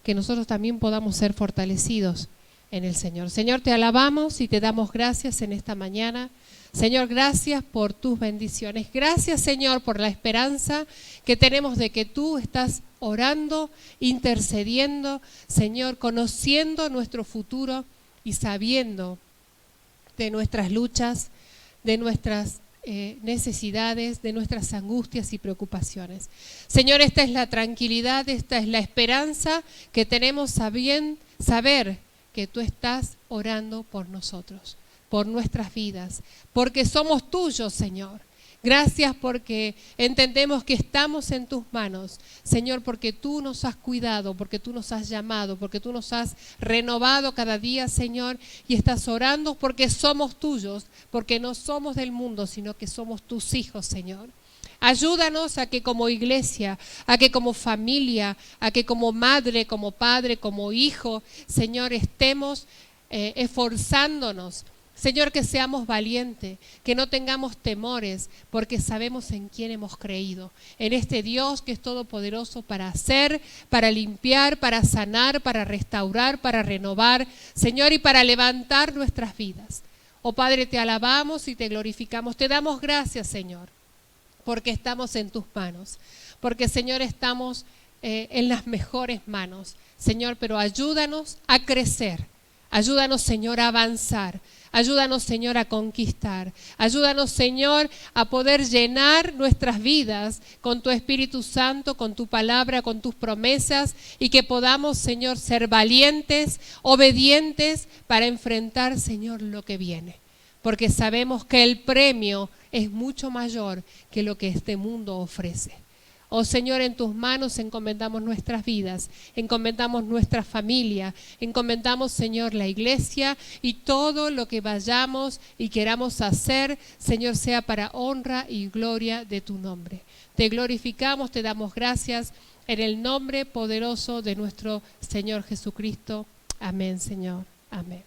Speaker 5: que nosotros también podamos ser fortalecidos en el Señor. Señor, te alabamos y te damos gracias en esta mañana. Señor, gracias por tus bendiciones. Gracias, Señor, por la esperanza que tenemos de que tú estás orando, intercediendo, Señor, conociendo nuestro futuro y sabiendo de nuestras luchas, de nuestras necesidades, de nuestras angustias y preocupaciones. Señor, esta es la tranquilidad, esta es la esperanza que tenemos saber que tú estás orando por nosotros, por nuestras vidas, porque somos tuyos, Señor. Gracias porque entendemos que estamos en tus manos, Señor, porque tú nos has cuidado, porque tú nos has llamado, porque tú nos has renovado cada día, Señor, y estás orando porque somos tuyos, porque no somos del mundo, sino que somos tus hijos, Señor. Ayúdanos a que como iglesia, a que como familia, a que como madre, como padre, como hijo, Señor, estemos esforzándonos. Señor, que seamos valientes, que no tengamos temores, porque sabemos en quién hemos creído, en este Dios que es todopoderoso para hacer, para limpiar, para sanar, para restaurar, para renovar, Señor, y para levantar nuestras vidas. Oh Padre, te alabamos y te glorificamos, te damos gracias, Señor, porque estamos en tus manos, porque, Señor, estamos en las mejores manos, Señor, pero ayúdanos a crecer, ayúdanos, Señor, a avanzar. Ayúdanos, Señor, a conquistar. Ayúdanos, Señor, a poder llenar nuestras vidas con tu Espíritu Santo, con tu palabra, con tus promesas, y que podamos, Señor, ser valientes, obedientes para enfrentar, Señor, lo que viene. Porque sabemos que el premio es mucho mayor que lo que este mundo ofrece. Oh Señor, en tus manos encomendamos nuestras vidas, encomendamos nuestra familia, encomendamos, Señor, la iglesia, y todo lo que vayamos y queramos hacer, Señor, sea para honra y gloria de tu nombre. Te glorificamos, te damos gracias en el nombre poderoso de nuestro Señor Jesucristo. Amén, Señor. Amén.